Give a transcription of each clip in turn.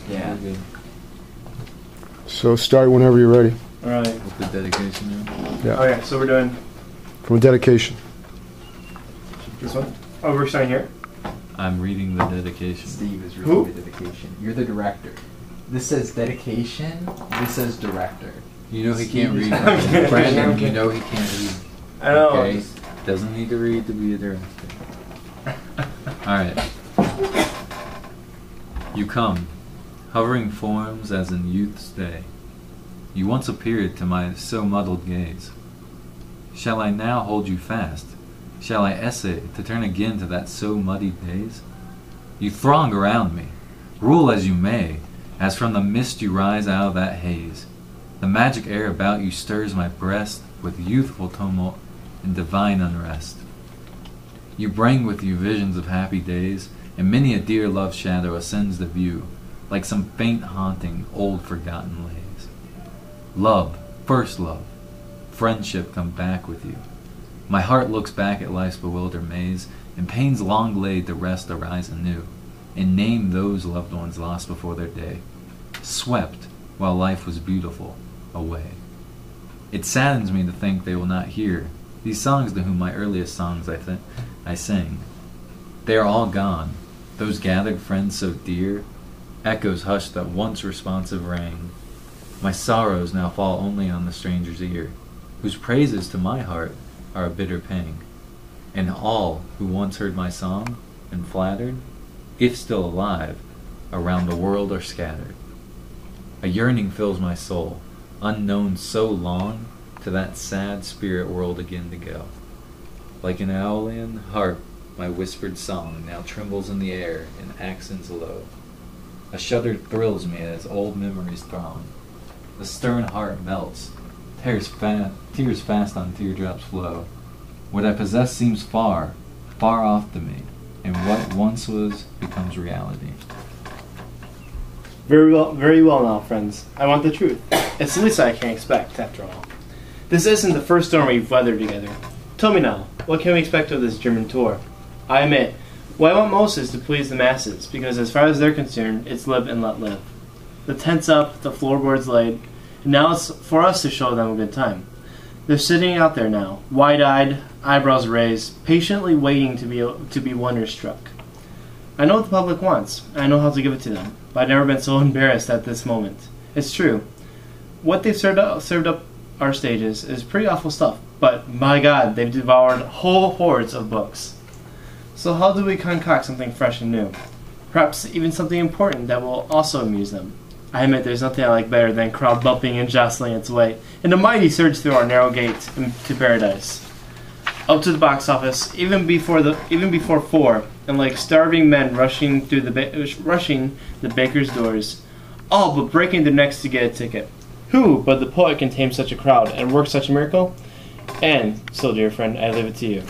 Yeah. Good. So start whenever you're ready. All right. With the dedication now. Yeah. Okay, so we're doing From a dedication. this one. Oh, we're starting here. I'm reading the dedication. Steve is Who? reading the dedication. You're the director. This says dedication. This says director. You know he can't read. I'm kidding. Brandon, I'm you know he can't read. I know. Okay? Doesn't need to read to be a director. Alright. You come, hovering forms as in youth's day. You once appeared to my so muddled gaze. Shall I now hold you fast? Shall I essay to turn again to that so muddied days? You throng around me, rule as you may, as from the mist you rise out of that haze. The magic air about you stirs my breast with youthful tumult and divine unrest. You bring with you visions of happy days, and many a dear love shadow ascends the view, like some faint haunting old forgotten lays. Love, first love, friendship come back with you. My heart looks back at life's bewildered maze, and pains long laid to rest arise anew, and name those loved ones lost before their day, swept while life was beautiful away. It saddens me to think they will not hear these songs to whom my earliest songs I sang. They are all gone, those gathered friends so dear, echoes hushed that once responsive rang. My sorrows now fall only on the stranger's ear, whose praises to my heart are a bitter pang. And all who once heard my song and flattered, if still alive, around the world are scattered. A yearning fills my soul, unknown so long, to that sad spirit world again to go. Like an Aeolian harp, my whispered song now trembles in the air in accents low. A shudder thrills me as old memories throng. The stern heart melts, tears fast on teardrops flow. What I possess seems far, far off to me, and what once was becomes reality. Very well now, friends. I want the truth. It's the least I can expect, after all. This isn't the first storm we've weathered together. Tell me now, what can we expect of this German tour? I admit, what I want most is to please the masses, because as far as they're concerned, it's live and let live. The tent's up, the floorboard's laid, and now it's for us to show them a good time. They're sitting out there now, wide-eyed, eyebrows raised, patiently waiting to be wonder-struck. I know what the public wants, and I know how to give it to them, but I've never been so embarrassed at this moment. It's true. What they've served up our stages is pretty awful stuff, but my God, they've devoured whole hordes of books. So how do we concoct something fresh and new? Perhaps even something important that will also amuse them. I admit there's nothing I like better than crowd bumping and jostling its way in a mighty surge through our narrow gate to paradise. Up to the box office, even before 4, and like starving men rushing the baker's doors, all but breaking their necks to get a ticket. Who but the poet can tame such a crowd and work such a miracle? And so, dear friend, I leave it to you.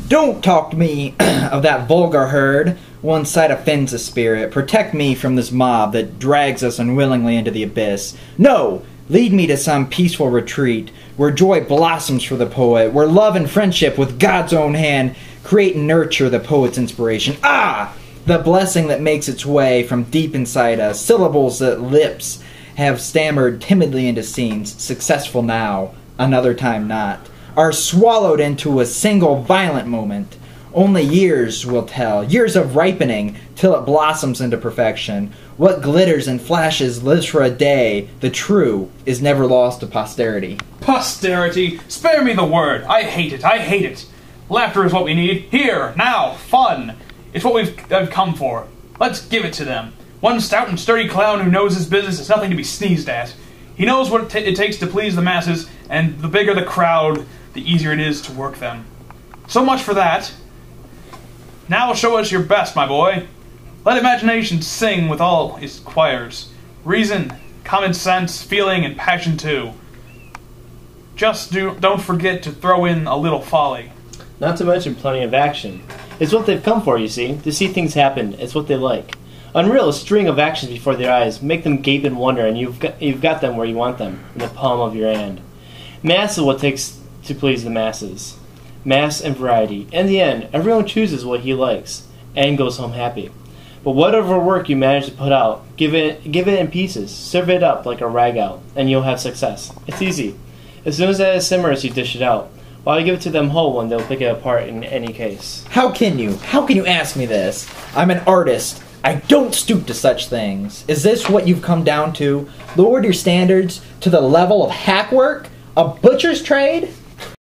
Don't talk to me of that vulgar herd. One sight offends the spirit. Protect me from this mob that drags us unwillingly into the abyss. No! Lead me to some peaceful retreat, where joy blossoms for the poet, where love and friendship with God's own hand create and nurture the poet's inspiration. Ah! The blessing that makes its way from deep inside us, syllables that lips have stammered timidly into scenes, successful now, another time not, are swallowed into a single violent moment. Only years will tell, years of ripening, till it blossoms into perfection. What glitters and flashes lives for a day, the true is never lost to posterity. Posterity? Spare me the word. I hate it. I hate it. Laughter is what we need. Here, now, fun. It's what I've come for. Let's give it to them. One stout and sturdy clown who knows his business is nothing to be sneezed at. He knows what it takes to please the masses, and the bigger the crowd, the easier it is to work them. So much for that. Now show us your best, my boy. Let imagination sing with all its choirs. Reason, common sense, feeling, and passion too. Just don't forget to throw in a little folly. Not to mention plenty of action. It's what they've come for, you see. To see things happen. It's what they like. Unreal, a string of actions before their eyes. Make them gape in wonder, and you've got them where you want them, in the palm of your hand. Mass is what it takes to please the masses. Mass and variety. In the end, everyone chooses what he likes, and goes home happy. But whatever work you manage to put out, give it in pieces. Serve it up like a rag out, and you'll have success. It's easy. As soon as it simmers, you dish it out. Why give it to them whole when they'll pick it apart in any case? How can you ask me this? I'm an artist. I don't stoop to such things. Is this what you've come down to? Lowered your standards to the level of hack work? A butcher's trade?